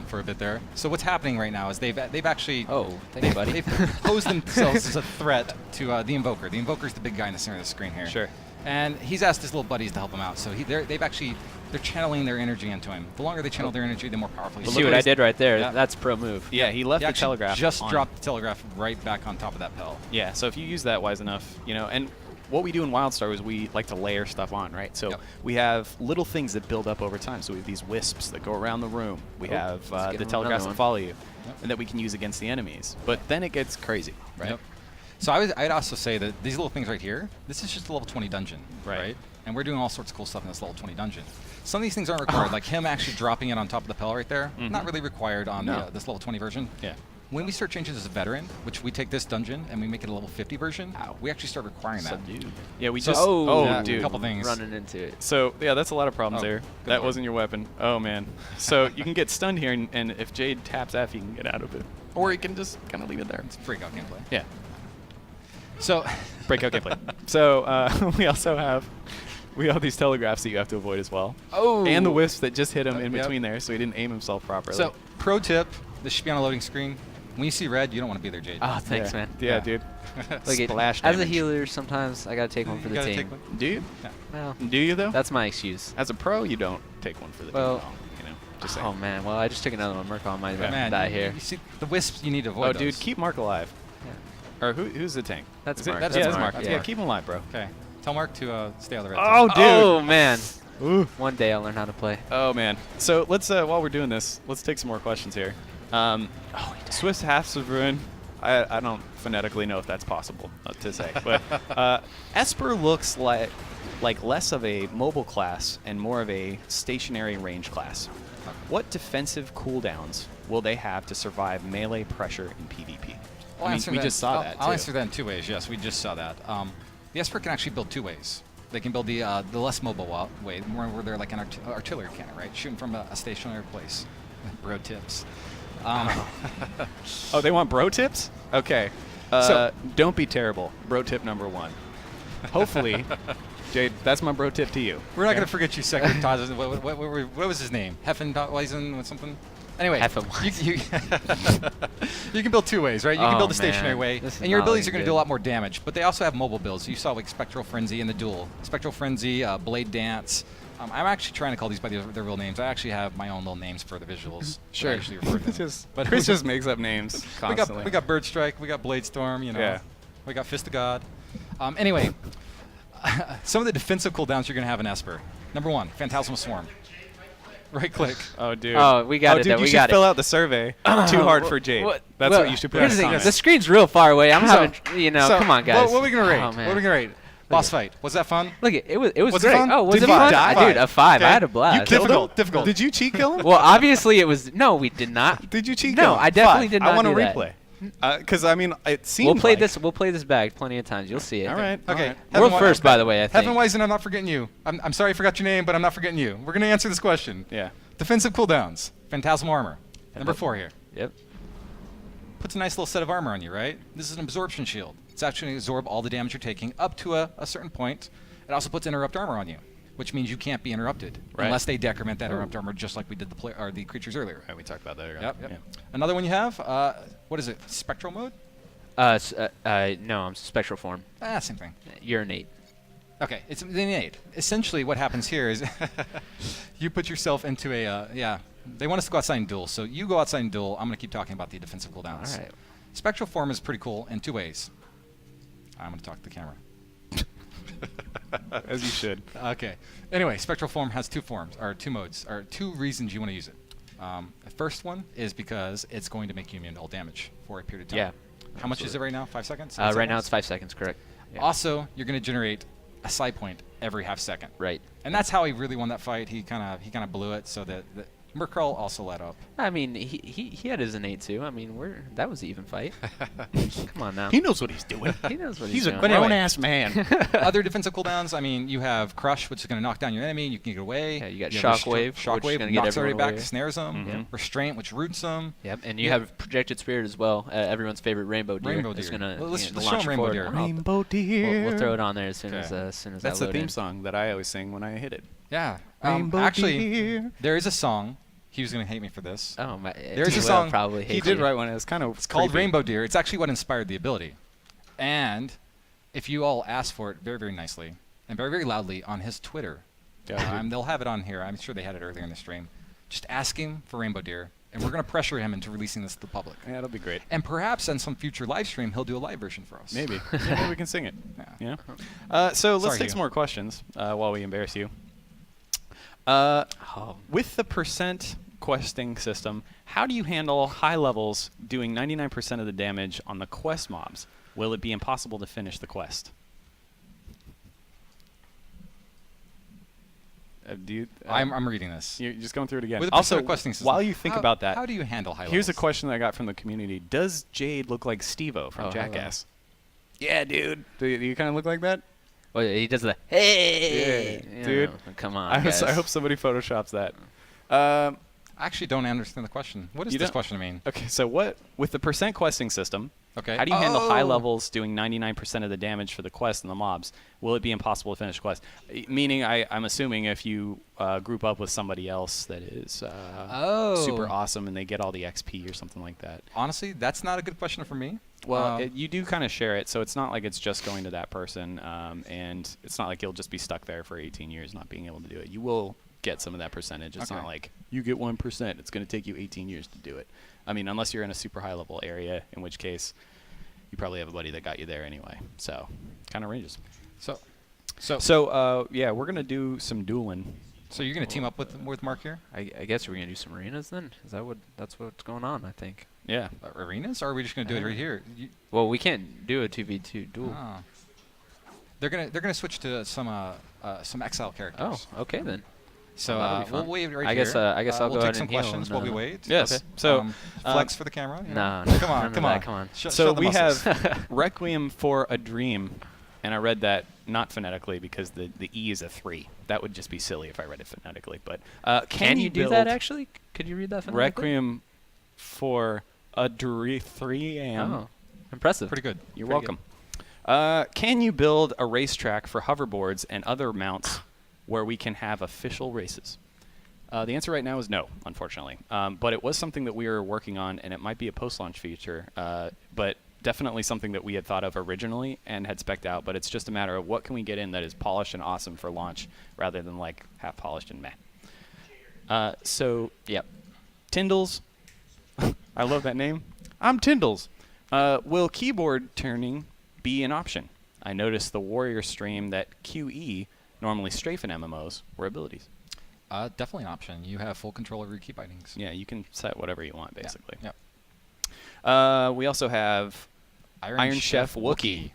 for a bit there. So what's happening right now is they've actually Oh, thank you, buddy. they've posed themselves as a threat to the Invoker. The Invoker's the big guy in the center of the screen here. Sure. And he's asked his little buddies to help him out. So they're channeling their energy into him. The longer they channel their energy, the more powerful You he see is. what I did right there? Yeah. That's pro move. Yeah, he left He the actually telegraph. just on. dropped the telegraph right back on top of that pel. Yeah, so if you use that wise enough, and what we do in WildStar is we like to layer stuff on, right? So Yep. we have little things that build up over time. So we have these wisps that go around the room. We Oh, have let's the give him telegraphs another that follow you, Yep. and that we can use against the enemies. But then it gets crazy, right? Yep. So I'd also say that these little things right here, this is just a level 20 dungeon, Right. And we're doing all sorts of cool stuff in this level 20 dungeon. Some of these things aren't required, like him actually dropping it on top of the pel right there. Not really required on No. this level 20 version. Yeah. When we start changing this as a veteran, which we take this dungeon and we make it a level 50 version, we actually start requiring that. Yeah, we So- just. yeah, dude. a couple things. Running into it. So yeah, that's a lot of problems Oh, there. good That lord. wasn't your weapon. Oh man. So you can get stunned here, and if Jade taps F, you can get out of it, or you can just kind of leave it there. It's breakout gameplay. Yeah. So Breakout gameplay. So we also have these telegraphs that you have to avoid as well. Oh. And the wisp that just hit him in Yep. between there, so he didn't aim himself properly. So, pro tip, this should be on a loading screen. When you see red, you don't want to be there, Jade. Oh, thanks, yeah. man. Yeah, Yeah. dude. Look at, Splash as a damage. healer, sometimes I gotta take one for You the gotta team. take one. Do you? Well, Do you though? that's my excuse. As a pro, you don't take one for the Well, team. Just saying. Oh man, well I just took another one. Mercon might Man, die you- here. You see, the wisps you need to avoid Oh, dude, those. keep Mark alive. Yeah. Or who's the tank? That's Is it- Mark. Yeah, That's that's Mark. Mark. That's Yeah, Mark. keep him alive, bro. Okay. Tell Mark to stay out of the red Oh, zone. dude. Oh man. Ooh. One day I'll learn how to play. Oh man. So let's while we're doing this, let's take some more questions here. Swiss halves of ruin. I don't phonetically know if that's possible to say, but Esper looks like less of a mobile class and more of a stationary range class. What defensive cooldowns will they have to survive melee pressure in PvP? I mean, we just saw that, I'll too. answer that in two ways. Yes, we just saw that. The Esper can actually build two ways. They can build the less mobile way, where they're like an artillery cannon, right? Shooting from a stationary place. Bro tips. Oh, they want bro tips? Okay. So- Don't be terrible. Bro tip number 1. Hopefully, Jade, that's my bro tip to you. We're not going to forget you, Secretary Todas. What was his name? Heffenweisen or something? Anyway, you can build two ways, right? You can build the stationary way, and your abilities are going to do a lot more damage. But they also have mobile builds. You saw like Spectral Frenzy in the duel. Spectral Frenzy, Blade Dance. I'm actually trying to call these by their real names. I actually have my own little names for the visuals. Sure. I actually refer to them. But Chris just makes up names constantly. We got Bird Strike, we got Blade Storm, you know. Yeah. We got Fist of God. Anyway, some of the defensive cooldowns you're going to have in Esper. Number 1, Phantasmal Swarm. Right click. Oh, dude. Oh, we got it. Dude, we you got should fill out the survey. Too hard for Jade. That's what you should put in Here's the the thing. comments. The screen's real far away. I'm having, come on, guys. What are we going to rate? Oh, What man. are we going to rate? Boss fight. Was that fun? Look, it was Was it great. fun? Oh, was Did it you fun? die? Dude, a 5. I had a blast. Difficult. Did you cheat kill him? Well, obviously it was. No, we did not. Did you cheat No, kill him? I definitely 5. did not I want do a that. replay. Because, I mean, it seems We'll play like this. We'll play this back plenty of times. You'll see it. All right. Okay. World first, by the way. I think. Heffenweisen, I'm not forgetting you. I'm sorry I forgot your name, but I'm not forgetting you. We're going to answer this question. Yeah. Defensive cooldowns. Phantasmal Armor. Number 4 here. Yep. Puts a nice little set of armor on you, right? This is an absorption shield. It's actually going to absorb all the damage you're taking up to a certain point. It also puts interrupt armor on you, which means you can't be interrupted unless they decrement that interrupt armor, just like we did the creatures earlier. Right, we talked about that earlier. Yep. Yeah. Another one you have. What is it? Spectral mode? No, I'm spectral form. Same thing. You're innate. Okay, it's the innate. Essentially, what happens here is you put yourself into a They want us to go outside and duel, so you go outside and duel. I'm going to keep talking about the defensive cooldowns. All right. Spectral form is pretty cool in two ways. I'm going to talk to the camera. As you should. Okay. Anyway, spectral form has two modes, or two reasons you want to use it. The first one is because it's going to make you immune to all damage for a period of time. Yeah. How much is it right now? 5 seconds? Right now it's 5 seconds, correct? Yeah. Also, you're going to generate a psi point every half second. Right. And that's how he really won that fight. He kind of blew it, so that Merkel also let up. I mean, he had his innate too. I mean, that was an even fight. Come on now. He knows what he's doing. He knows what He's he's a doing. But anyway. grown-ass man. Other defensive cooldowns, I mean, you have Crush, which is going to knock down your enemy, and you can get away. Yeah, you got have Shockwave, which is Shockwave gonna get knocks everybody everyone back, away. snares them. Mhm. Restraint, which roots them. Yep, and you Yeah. have Projected Spirit as well. Everyone's favorite Rainbow Deer. Rainbow It's Deer. gonna, Well, let's you know, show launch 'em Rainbow forward. Deer. Rainbow Deer. We'll throw it on there as soon Okay. as That's I the load theme in. song that I always sing when I hit it. Yeah. Rainbow Actually, Deer. there is a song. He was going to hate me for this. Oh my! There's he a will song. Probably He hate did you. write one. It was kind of It's called Rainbow Deer. It's actually what inspired the ability. And if you all ask for it very, very nicely and very, very loudly on his Twitter, they'll have it on here. I'm sure they had it earlier in the stream. Just ask him for Rainbow Deer, and we're going to pressure him into releasing this to the public. Yeah, it'll be great. And perhaps on some future live stream, he'll do a live version for us. Maybe. Maybe we can sing it. Yeah. Yeah. So let's Sorry, take you. some more questions while we embarrass you. Oh. With the percent questing system, how do you handle high levels doing 99% of the damage on the quest mobs? Will it be impossible to finish the quest? I'm reading this. You're just going through it again. With the Also, percent questing system, while you think about that, how do you handle high here's a levels? question that I got from the community. Does Jade look like Steve-O from Oh, hello. Jackass? Yeah, dude. Do you kind of look like that? Well, he does the hey, Yeah, you dude. know, come on, I guys. hope somebody photoshops that. I actually don't understand the question. What does You this don't- question mean? Okay, so with the percent questing system, Okay. how do you handle high Oh. levels doing 99% of the damage for the quest and the mobs? Will it be impossible to finish the quest? Meaning, I'm assuming if you group up with somebody else that is super awesome and they get all the XP or something like that. Honestly, that's not a good question for me. Well, you do kind of share it, so it's not like it's just going to that person, and it's not like you'll just be stuck there for 18 years not being able to do it. You will get some of that percentage. It's not Okay. like you get 1%. It's going to take you 18 years to do it. I mean, unless you're in a super high level area, in which case you probably have a buddy that got you there anyway. So, kind of ranges. So Yeah, we're going to do some dueling. you're gonna team up with Mark here? I guess we're gonna do some arenas then. Is that that's what's going on? I think. Yeah. Arenas, or are we just gonna do it right here? Well, we can't do a 2v2 duel. Oh. They're gonna switch to some exile characters. Oh, okay then. So that'll be we'll fun. wait right I here. guess I'll we'll go take ahead some and heal questions and, while we wait. Yes. Okay. So flex for the camera. You know? No, Come on, remember come that, on. come on. So show the we muscles. have Requiem for a Dream, and I read that not phonetically because the E is a 3. That would just be silly if I read it phonetically. But Can you do build that actually? Could you read that phonetically? Requiem for a 3 a.m. Oh, impressive. Pretty good. You're Pretty welcome. Can you build a racetrack for hoverboards and other mounts where we can have official races? The answer right now is no, unfortunately. But it was something that we were working on, and it might be a post-launch feature, but definitely something that we had thought of originally and had spec'd out. But it's just a matter of what can we get in that is polished and awesome for launch rather than like half polished and meh. So, Yep. Tyndall's. I love that name. I'm Tyndall's. Will keyboard turning be an option? I noticed the Warrior stream that QE, normally strafe in MMOs, were abilities. Definitely an option. You have full control over your key bindings. Yeah, you can set whatever you want, basically. Yep. We also have Iron Chef Wookiee.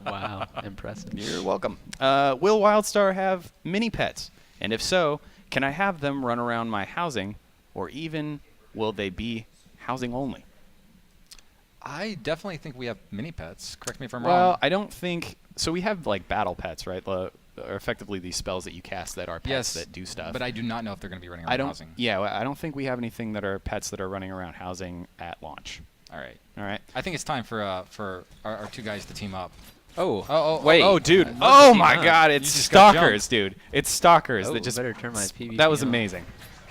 Wow, impressive. You're welcome. Will WildStar have mini pets? And if so, can I have them run around my housing, or even will they be housing only? I definitely think we have mini pets. Correct me if I'm Well, wrong. I don't think so. We have like battle pets, right? Or effectively these spells that you cast that are pets that do stuff. But I do not know if they're going to be running around I don't. housing. Yeah, I don't think we have anything that are pets that are running around housing at launch. All right. All right. I think it's time for our two guys to team up. Oh, wait. Oh, dude. Look Oh at my you, God! You It's just got stalkers, dude. It's stalkers Oh, that just. better turn my PvP That was on. amazing.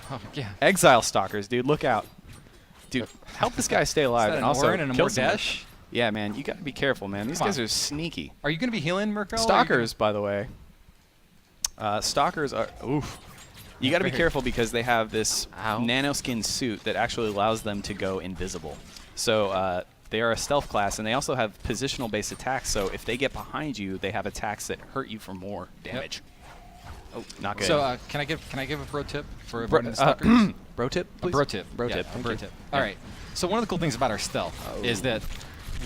Oh, yeah. Exile stalkers, dude. Look out, dude. Help this guy stay alive Is that and an also Orin and a kill more someone. dash? Yeah, man. You got to be careful, man. These Come guys on. are sneaky. Are you going to be healing, Mirko? Stalkers, by the way. Stalkers are. Oof. You got to be Very. careful because they have this Ow. nanoskin suit that actually allows them to go invisible. So they are a stealth class, and they also have positional-based attacks. So if they get behind you, they have attacks that hurt you for more damage. Oh, not good. So can I give a pro tip for avoiding the stalkers? Bro tip, A please? bro tip. Bro Yeah, tip. a Thank bro you. tip. Yeah. All right. So one of the cool things about our stealth is Oh. that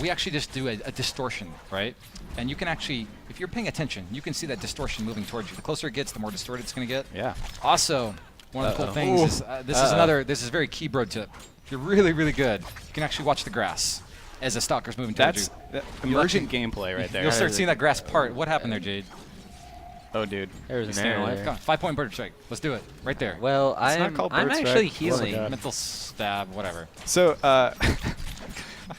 we actually just do a distortion, right? And you can actually, if you're paying attention, you can see that distortion moving towards you. The closer it gets, the more distorted it's going to get. Yeah. Also, one of the cool Uh-oh. things is Ooh. this is very key bro tip. If you're really, really good, you can actually watch the grass as the stalker's moving towards That's you. emergent gameplay right there. You'll start is seeing that grass part. What happened there, Jade? Oh, dude. There's You an staying arrow alive? there. Come on, 5-point bird strike. Let's do it. Right there. Well, It's not I'm called I'm bird strike. actually Oh my healing. God. Mental stab, whatever. So,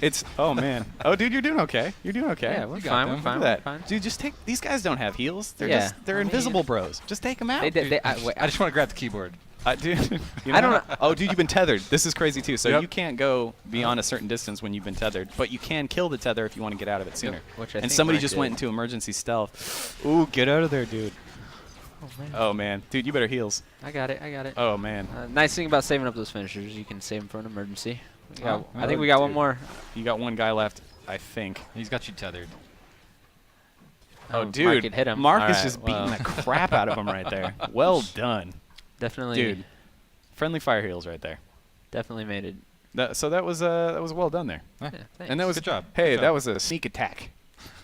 it's oh man. Oh, dude, you're doing okay. You're doing okay. Yeah, we're You got fine. them. We're Look fine. Look We're at fine. that. Dude, just take. These guys don't have heals. They're Yeah. they're invisible bros. Just take them out. They did. They, wait, I just want to grab the keyboard. Dude, you I don't know- know. Oh, dude, you've been tethered. This is crazy too. So Yep. you can't go beyond a certain distance when you've been tethered, but you can kill the tether if you want to get out of it sooner. Which I and think somebody Mark just did. went into emergency stealth. Ooh, get out of there, dude. Oh man, dude, you better heals. I got it. I got it. Oh man, Nice thing about saving up those finishers, you can save them for an emergency. We got- Oh, I think we got one dude. more. you got one guy left, I think. He's got you tethered. Oh, Mark dude, could hit him. Mark All is right, just beating well, the crap out of him right there. Well done, Definitely, dude. Friendly fire heals right there. definitely made it. So that was well done there. Yeah, And that was Good job. Hey, Good job. that was a sneak attack.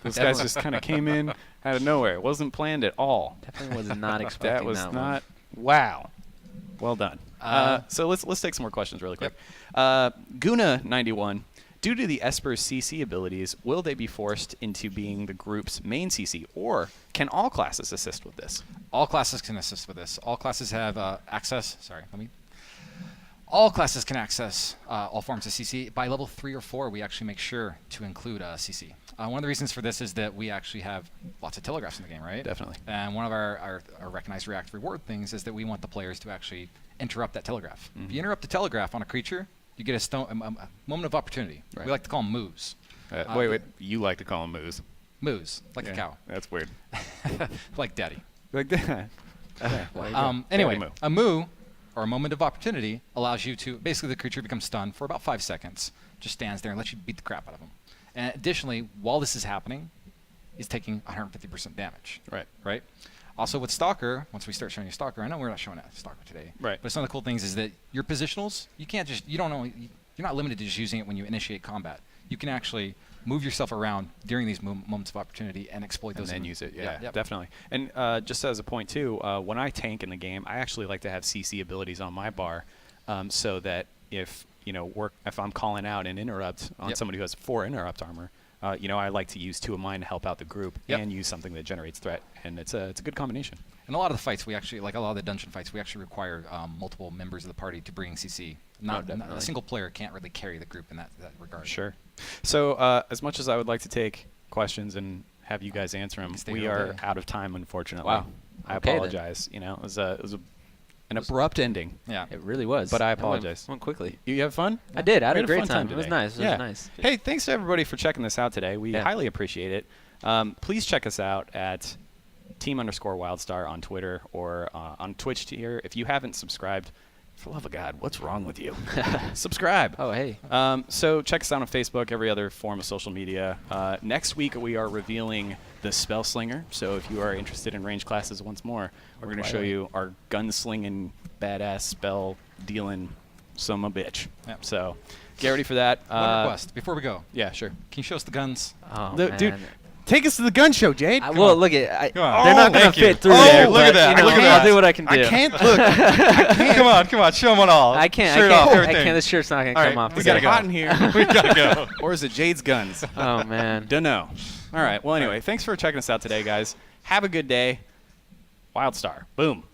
Those guys just kind of came in out of nowhere. It wasn't planned at all. definitely was not That expecting was that not. Wow. Well done. So let's take some more questions really quick. Guna91. Due to the Esper's CC abilities, will they be forced into being the group's main CC, or can all classes assist with this? All classes can assist with this. All classes have access. Sorry, all classes can access all forms of CC. By level 3 or 4, we actually make sure to include CC. One of the reasons for this is that we actually have lots of telegraphs in the game, right? Definitely. And one of our recognized react reward things is that we want the players to actually interrupt that telegraph. If you interrupt the telegraph on a creature, you get a moment of opportunity. Right. We like to call them moves. Wait. You like to call them moos. Moves, like a cow. That's weird. Like daddy. Like that. Anyway, moo. a moo, or a moment of opportunity, allows you to, basically the creature becomes stunned for about 5 seconds, just stands there and lets you beat the crap out of him. And additionally, while this is happening, he's taking 150% damage. Right. Also with Stalker, once we start showing you Stalker, I know we're not showing Stalker today. Right. But some of the cool things is that your positionals, you're not limited to just using it when you initiate combat. you can actually move yourself around during these moments of opportunity and exploit And those. then use it, yeah, Yep. definitely. And just as a point too, when I tank in the game, I actually like to have CC abilities on my bar, so that if if I'm calling out an interrupt on somebody who has 4 interrupt armor, I like to use 2 of mine to help out the group and use something that generates threat, and it's a good combination. In a lot of the fights, we actually, like a lot of the dungeon fights, we actually require multiple members of the party to bring CC. Not a single player can't really carry the group in that regard. Sure. So as much as I would like to take questions and have you guys answer them, Stay we all are day. out of time, unfortunately. Wow. I Okay, then. apologize. It was an abrupt ending. Yeah. It really was. But I That went- apologize. Went quickly. You have fun? I did. I had We a great fun time. It was today. nice. It Yeah. was nice. Hey, thanks to everybody for checking this out today. We highly appreciate it. Please check us out at @team_WildStar on Twitter or on Twitch here. If you haven't subscribed, for the love of God, what's wrong with you? Subscribe. Oh, hey. So check us out on Facebook, every other form of social media. Next week we are revealing the Spell Slinger. So if you are interested in range classes once more, we're going to show you our gunslinging, badass spell dealing son of a bitch. Yep. So get ready for that. One request before we go. Yeah, sure. Can you show us the guns? Oh, Dude, man. take us to the gun show, Jade. Well, look at Come on. they're not gonna thank you. fit through Oh, there. look at but, that, You know, look at I'll that. do what I can do. I can't look. Come on, show them all. I can't. Shirt I off, can't. I everything. can't. This shirt's not gonna All come right, off. we Is gotta it go. hot in here? We gotta go. Or is it Jade's guns? Oh man. Dunno. All right. Well, anyway, thanks for checking us out today, guys. Have a good day. WildStar. Boom.